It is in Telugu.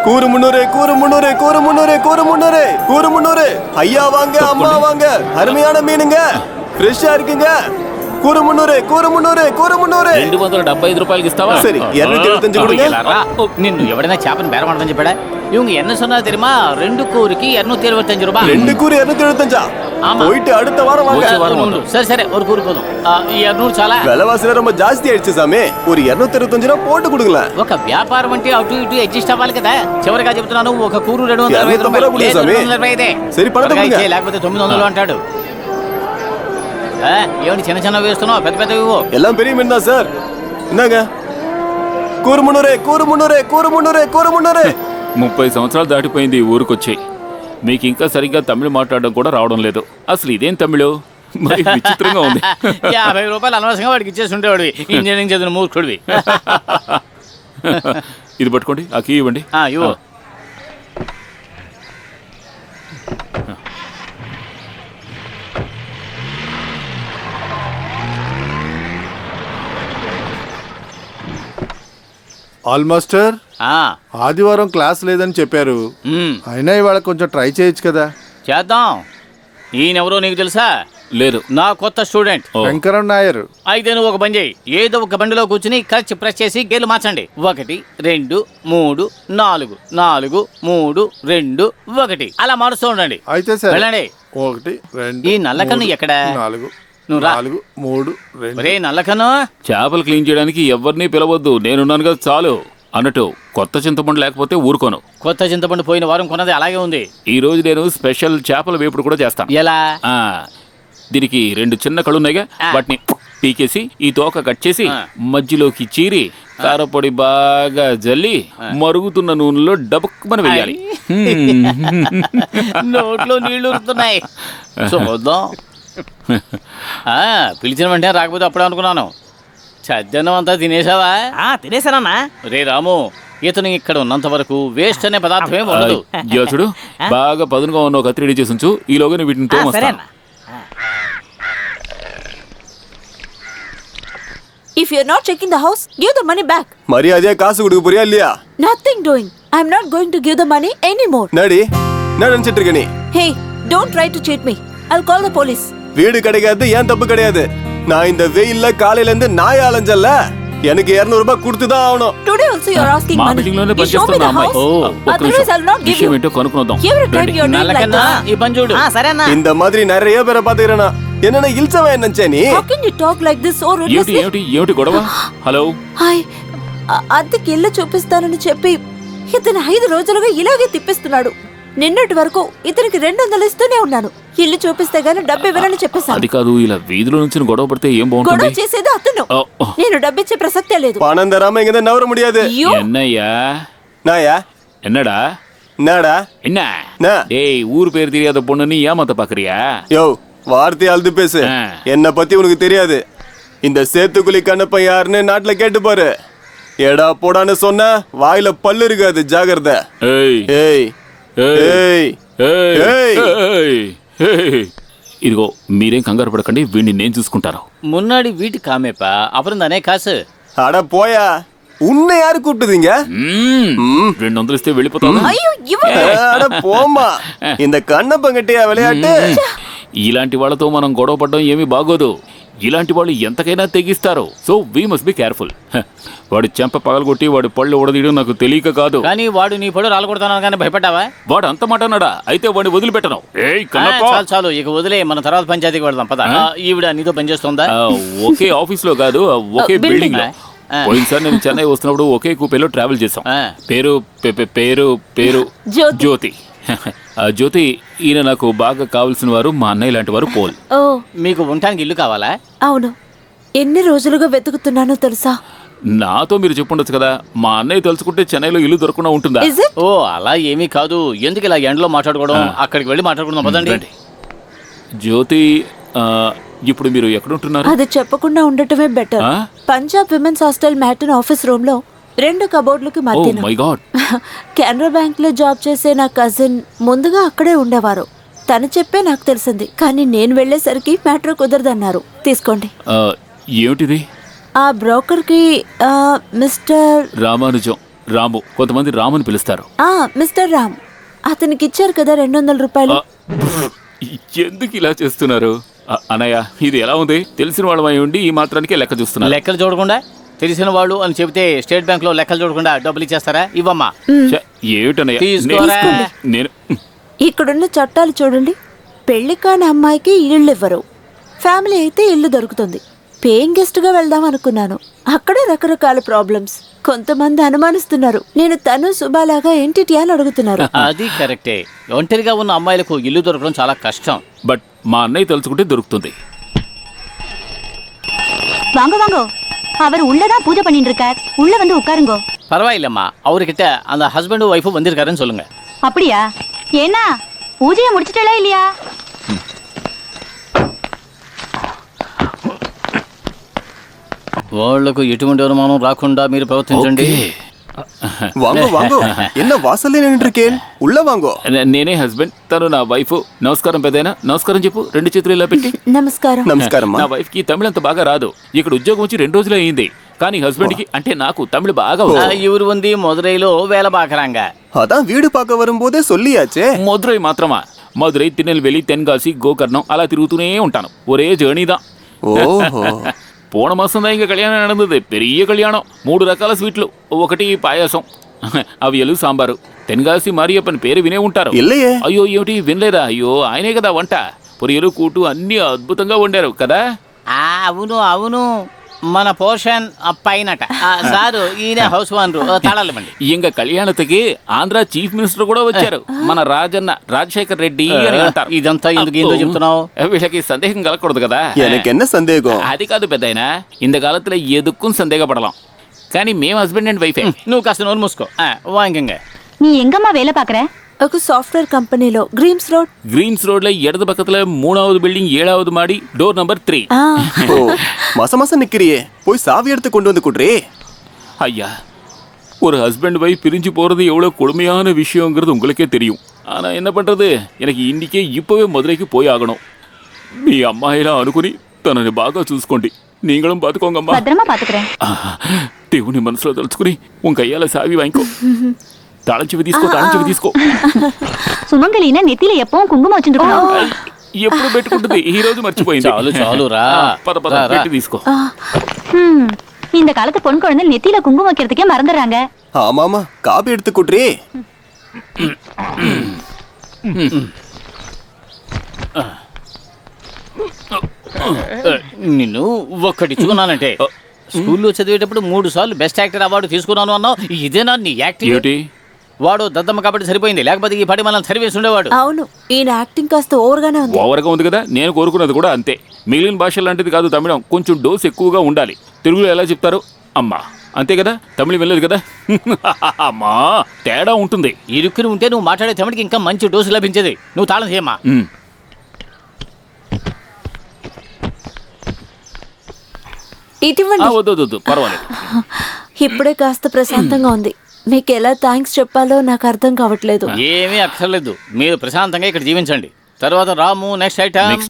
கூறு முன்னூறு கூறு முன்னூறு கூறு முன்னூறு கூறு முன்னூறு கூறு முன்னூறு. ஐயா வாங்க, அம்மா வாங்க, அருமையான மீனுங்க, ஃப்ரெஷ்ஷா இருக்குங்க. కూర మున్నూరే కూర మున్నూరే కూర మున్నూరే. 275 రూపాయలకి ఇస్తావా? சரி 275 கொடுங்க. నిన్ను ఎవడైనా చేపని బేరమాడమని చెప్పాడా? இவங்க என்ன சொன்னா தெரியுமா? 2 கூருக்கு 275 ரூபாய். 2 கூறு 275. போயிட்டு அடுத்த வாரம் வாங்க. சரி சரி, ஒரு கூறு போதும். 200 చాలా. விலைவாசி ரொம்ப ஜாஸ்தி ஆயிடுச்சு சாமி. ஒரு 225 ரூபாய் போட்டு கொடுங்களேன். ఒక వ్యాపారం అంటే అటు ఇటు అడ్జస్ట్ అవ్వాలి కదా. చివరిగా చెప్తున్నాను, ఒక కూరు 225 రూపాయలు. సరే పడతా లేకపోతే 900 అంటాడు. ఏమిటి చిన్న చిన్న వేస్తున్నావు, పెద్ద పెద్ద ఎல்லாம் பெரிய மீன் தான் சார். என்னங்க కూర మున్నూరే కూర మున్నూరే కూర మున్నూరే కూర మున్నూరే. 30 సంవత్సరాలు దాటిపోయింది ఈ ఊరికొచ్చి. మీకు ఇంకా సరిగ్గా తమిళ మాట్లాడడం కూడా రావడం లేదు. అసలు ఇదేం తమిళ? మరి విచిత్రంగా ఉంది. 50 రూపాయలు అనవసరంగా వాడికి ఇచ్చేసి ఉండేవాడివి. ఇంజనీరింగ్ చదివిన మూర్ఖుడివి. ఇది పట్టుకోండి, ఆ కీ ఇవ్వండి. ఇవ్వు. ఆల్మాస్టర్, ఆదివారం క్లాస్ లేదని చెప్పారు. అయినా ఇవాళ కొంచెం ట్రై చేయొచ్చు కదా. చేద్దాం. ఈయనెవరో నీకు తెలుసా? లేదు. నా కొత్త స్టూడెంట్ వెంకరం నాయర్. అయితే నువ్వు ఒక పని చేయి. ఏదో ఒక బండిలో కూర్చుని ఖర్చు ప్రెస్ చేసి గేలు మార్చండి. 1 2 3 4 4 3 2 1 అలా మారుస్తూ ఉండండి. అయితే సరే, వెళ్ళండి. 1 2. ఈ నల్లకన్ను ఎక్కడ? 4 నువ్వు 4 3 2. రే నల్లకన్ను, చేపలు క్లీన్ చేయడానికి ఎవరిని పిలవద్దు, నేనున్నాను కదా చాలు. అన్నట్టు కొత్త చింతపండు లేకపోతే ఊరుకోను. కొత్త చింతపండు పోయిన వారం కొన్నది అలాగే ఉంది. ఈ రోజు నేను స్పెషల్ చేపల వేపుడు కూడా చేస్తాను. ఎలా? దీనికి 2 చిన్న కళ్ళున్నాయిగా, వాటిని పీకేసి ఈ తోక కట్ చేసి మధ్యలోకి చీరి కారపొడి బాగా జల్లి మరుగుతున్న నూనెలో డబక్కుమని వేయాలి. నోట్లో నీళ్లు ఉరుకుతున్నాయి. చూద్దాం. పిలిచిన వెంటనే రాకపోతే అప్పుడే అనుకున్నాను. చద్దన్నం అంతా తినేసావా? తినేసానన్నా. రే రాము, ఇతను ఇక్కడ ఉన్నంత వరకు వేస్ట్ అనే పదార్థమే ఉండదు. చూడు, బాగా పదునుగా ఉన్న ఒక కత్తి రెడీ చేసి ఉంచు. ఈలోగా వీటిని తోమొస్తాను. If you're not checking the house, give the money back. మరి అదే కాసు கொடுக்க போறியா இல்லையா? Nothing doing. I'm not going to give the money anymore. நடி நான் நினைச்சிட்டு இருக்க நீ. Hey, don't try to cheat me. I'll call the police. வீடு கிடைக்காது, ஏன் தப்பு கிடையாது. நான் இந்த வெயில்ல காலையில இருந்து நாய் அலைஞ்சல்ல, எனக்கு 200 ரூபாய் கொடுத்து தான் ஆகணும். Today also you're asking మా money. బిల్డింగ్ లోనే You show me the house. Otherwise I'll not give you. ఏంటో కనుక్కుందాం. Every time you're doing like నల్లకన్నా, this. ఈ పని చూడు. సరే అన్నా. இந்த மாதிரி நிறைய பேரை பாத்துக்கிறேனா. என்னன்னா இல்சவன் நினைச்சே நீ? How can you talk like this so ruthlessly? ఏమిటి గొడవ? Hello, hi. అద్దెకి ఇల్లు చూపిస్తానని చెప్పి ఇతను 5 రోజులుగా ఇలాగే తిప్పిస్తున్నాడు. నిన్నటి వరకు ఇతనికి 200 ఇస్తూనే ఉన్నాను. ఇల్లు చూపిస్తే గానీ డబ్బు ఇవ్వనని చెప్పేశాను. అది కాదు, ఇలా వీధిలో నుంచి గొడవ పడితే ఏం బాగుంటుంది? గొడవ చేసేది అతను. నేను డబ్బిచ్చే ప్రసక్తే లేదు. பணம் தராம இங்க நவர முடியாது. ఎన్నయ్యా? நாயா என்னடா என்னடா என்ன? டேய், ஊர் பேர் தெரியாத பொண்ணு நீ ஏமாத்த பாக்குறியா? யோ, வார்த்தை அழுது பேசு. என்ன பத்தி உனக்கு தெரியாது. இந்த சேத்துக்குழி கண்ணப்ப யாருன்னு நாட்டுல கேட்டு பாரு. எடா போடான்னு சொன்ன வாயில பல்லு இருக்காது, ஜாகிரதை. ஏய் ஏய் ஏய் ஏய் ఏయ్, ఇదిగో మీరేం కంగారు పడకండి, వీడిని నేను చూసుకుంటాను. முன்னாடி வீட்டுக்கு காமேப்பா, அப்புறம் தானே காசு. அட போயா, உன்னை யாரு கூப்பிட்டுதீங்க? 200 ఇస్తే వెళ్ళిపోతాను. అయ్యో ఇవ్వు. அட போமா, இந்த கண்ணப்பங்கிட்டயா விளையாட்டு? ఇలాంటి వాళ్ళతో మనం గొడవ పడడం ఏమీ బాగోదు. ఇలాంటి వాళ్ళు ఎంతకైనా తెగిస్తారు. So we must be careful. వాడు చెంప పగలగొట్టి వాడి పళ్ళు ఉడదీయడం నాకు తెలియక కాదు. కానీ వాడు నీ పళ్ళు రాలగొడతాను కానీ భయపడ్డావా? వాడు అంత మాట అన్నాడా? అయితే వాడిని వదిలిపెట్టను. చాలు చాలు, ఇక వదిలే, మన తర్వాత పంచాయతీకి వెళ్దాం పద. ఈవిడ నీతో పనిచేస్తుందా? ఒకే ఆఫీస్ లో కాదు, ఒకే బిల్డింగ్ లో. పోయినసారి నేను చెన్నై వస్తున్నప్పుడు ఒకే కూపేలో ట్రావెల్ చేసాం. పేరు పేరు పేరు జ్యోతి. జ్యోతి, ఈయన నాకు బాగా కావాల్సిన వారు, మా అన్నయ్య లాంటి వారు పోల్. మీకు ఉండటానికి ఇల్లు కావాలా? అవును. ఎన్ని రోజులుగా వెతుకుతున్నానో తెలుసా? నాతో మీరు చెప్పుండొచ్చు కదా. మా అన్నయ్య తెలుసుకుంటే చెన్నైలో ఇల్లు దొరకకుండా ఉంటుందా? ఓ అలా ఏమీ కాదు. ఎందుకు ఇలా ఎండలో మాట్లాడుకోవడం? అక్కడికి వెళ్ళి మాట్లాడుకుందాం పదండి. జ్యోతి, ఇప్పుడు మీరు ఎక్కడుంటున్నారు? అది చెప్పకుండా ఉండటమే better. Punjab women's hostel matron office room లో 2 కబోర్డులకి మధ్యన. Oh my God. Canara bank లో జాబ్ చేసే నా కజిన్ ముందుగా అక్కడే ఉండేవారు. తను చెప్పే నాకు తెలిసింది. కానీ నేను వెళ్ళేసరికి మ్యాటర్ కుదరదన్నారు. తీసుకోండి. ఏమిటిది? ఆ బ్రోకర్ కి మిస్టర్ రామానుజం. రాము, కొంతమంది రాముని పిలుస్తారు. మిస్టర్ రామ్, అతనికి ఇచ్చారు కదా 200 రూపాయలు. ఎందుకు ఇలా చేస్తున్నారు అన్నయ్య? ఇది ఎలా ఉంది? తెలిసిన వాళ్ళమై ఉండి ఈ మాత్రానికే లెక్క చూస్తున్నారు. లెక్కలు చూడకుండా తెలిసిన వాళ్ళు అని చెబితే స్టేట్ బ్యాంక్ లో లెక్కలు చూడకుండా డబ్బులు ఇచ్చేస్తారా? ఇవ్వమ్మా. ఏమిటన్నయ్య? తీసుకోరా. నేను ఇక్కడున్న చట్టాలు చూడండి. పెళ్లి కాని అమ్మాయికి ఇళ్ళు ఇవ్వరు. ఫ్యామిలీ అయితే ఇల్లు దొరుకుతుంది. పేయింగ్ గెస్ట్ గా వెళ్దాం అనుకున్నాను. అక్కడ రకరకాల ప్రాబ్లమ్స్. కొంతమంది అనుమానిస్తున్నారు నేను తను సుబాలాగా ఏంటి అని అడుగుతున్నారు. అది కరెక్టే. ఒంటరిగా ఉన్న అమ్మాయిలకు ఇల్లు దొరకడం చాలా కష్టం. బట్ మా అన్నయ్య తలుచుకుంటే దొరుకుతుంది. வாங்க வாங்க, அவர் உள்ளதான் பூஜை பண்ணிட்டு இருக்கார். உள்ள வந்து உட்காருங்கோ. பரவாயில்லம்மா, அவர்கிட்ட அந்த ஹஸ்பண்டும் ஒய்ஃபும் வந்திருக்காருன்னு சொல்லுங்க. அப்படியா? ஏன்னா பூஜையை முடிச்சிட்டா இல்லையா? వాళ్లకు ఎటువంటి అనుమానం రాకుండా మీరు ప్రవర్తించండి. వాంగో వాంగో, ఎన్న వాసల్లే నిండిరుకేన్, ఉள்ள వాంగో. నేనే హస్బెండ్, తను నా వైఫ్. నమస్కారం పెద్దయినా. నమస్కారం చెప్పు. 2 చేతులు ఇలా పెట్టి. నమస్కారం. నమస్కారం. నా వైఫ్ కి తమిళ అంత బాగా రాదు. ఇక్కడ ఉద్యోగం వచ్చి 2 రోజులే అయింది. కానీ హస్బెండ్ కి అంటే నాకు తమిళ బాగా ఇవరు ఉంది మధురైలో వేల బాకరాంగ. అதான் వీడు పాక வரும்போதே சொல்லியாச்சே. మధురై మాత్రమా? మధురై, తిరునెల్వేలి, తెన్గాసి, గోకర్ణం అలా తిరుగుతూనే ఉంటాను. ఒరే జర్నీ தான். ఓహో. పోన మాసం தான் இங்க కళ్యాణం நடந்தது. పెరియ కళ్యాణం. 3 రకాల స్వీట్లు, ఒకటి పాయసం, అవియలు, సాంబారు. తెన్గాసి మారియప్పన్ పేరు వినే ఉంటారు. ఇల్లయే. అయ్యో ఏమిటి వినలేదా? అయ్యో ఆయనే కదా వంట. పొరియలు, కూటు అన్ని అద్భుతంగా వండారు కదా. అవును అవును, మన పోర్షన్ పైనట. సారు ఈయన హౌస్ ఓనర్ తాళాలండి. ఇంక కళ్యాణத்துக்கு ఆంధ్ర చీఫ్ మినిస్టర్ కూడా వచ్చారు. మన రాజన్న రాజశేఖర్ రెడ్డి అని అంటారు. ఇదంతా ఎందుకు ఏందో చెప్తున్నావు? వీళ్ళకి సందేహం కలగకూడదు కదా. ఎనకెన్న సందేహం? అది కాదు పెద్దాయన, இந்த காலத்துல எதுக்கும் சந்தேகப்படலாம். కానీ మేము హస్బెండ్ అండ్ వైఫే. నువ్వు కాస్త నోరు మూసుకో. వాంగంగా. நீ எங்கம்மா வேலை பாக்குற? ఒక సాఫ్ట్వేర్ కంపెనీలో గ్రీమ్స్ రోడ్. గ్రీమ్స్ రోడ్ல இடது பக்கத்துல 3வது பில்டிங் 7வது மாடி, டோர் நம்பர் 3. ஓ, மாசம் மாசம் நிக்கிறியே, போய் சாவி எடுத்து கொண்டு வந்து குடுறே. ஐயா, ஒரு ஹஸ்பண்ட் வைஃப் பிரிஞ்சு போறது எவ்வளவு கொடுமையான விஷயங்கிறது உங்களுக்கே தெரியும். ஆனா என்ன பண்றது, எனக்கு இன்னிకే இப்பவே మధురైకి పోయి ఆగணும். మీ అమ్మాయిలా అనుకుని తనని బాగా చూసుకోండి. நீங்களும் பாத்துக்கோங்கம்மா. భద్రமா பாத்துக்கிறேன். దేవుని మనసులో తలుచుకుని ఉన్ కయ్యాల సావి వాయింకో. తాళంచెవి తీసుకో, తాళంచెవి తీసుకో. సుమంగళిన నెత్తిలో எப்பவும் కుంకుమ వచుంటున్నావు. ఎప్పుడు పెట్టుకుంటుంది, ఈ రోజు మర్చిపోయింది. చాలు చాలు రా. పద పద పెట్టి తీసుకో. இந்த காலத்து பொன் குழந்தை நெத்தியில குங்குமம் வைக்கிறதுக்கே மறந்துடுறாங்க. ஆமாமா, காபி எடுத்து குடுறே. నిన్ను ఒక్కటి చూనానంటే స్కూల్లో చదివేటప్పుడు 3 సార్లు బెస్ట్ యాక్టర్ అవార్డు తీసుకున్నాను అన్నావు. ఇదేనా నీ యాక్టింగ్? వాడు దద్దమ్మ కాబట్టి సరిపోయింది, లేకపోతే ఈ పడి మనం సరివేసి ఉండేవాడు. అవును, ఈయన యాక్టింగ్ కాస్త ఓవర్గానే ఉంది. ఓవర్గా ఉంది కదా. నేను కోరుకున్నది కూడా అంతే. మిగిలిన భాష లాంటిది కాదు తమిళం. కొంచెం డోస్ ఎక్కువగా ఉండాలి. తెలుగులో ఎలా చెప్తారు? అమ్మా అంతే కదా. తమిళం వెళ్ళలేదు కదా. అమ్మా తేడా ఉంటుంది. ఇరుక్కుని ఉంటే నువ్వు మాట్లాడే తమిడికి ఇంకా మంచి డోసు లభించేది. నువ్వు తాళం చేయమ్మా. ఇటువంటి వద్దు పర్వాలేదు. ఇప్పుడే కాస్త ప్రశాంతంగా ఉంది. మీకు ఎలా థ్యాంక్స్ చెప్పాలో నాకు అర్థం కావట్లేదు. ఏమీ అక్కర్లేదు, మీరు ప్రశాంతంగా ఇక్కడ జీవించండి. తర్వాత రాము నెక్స్ట్ ఐటమ్.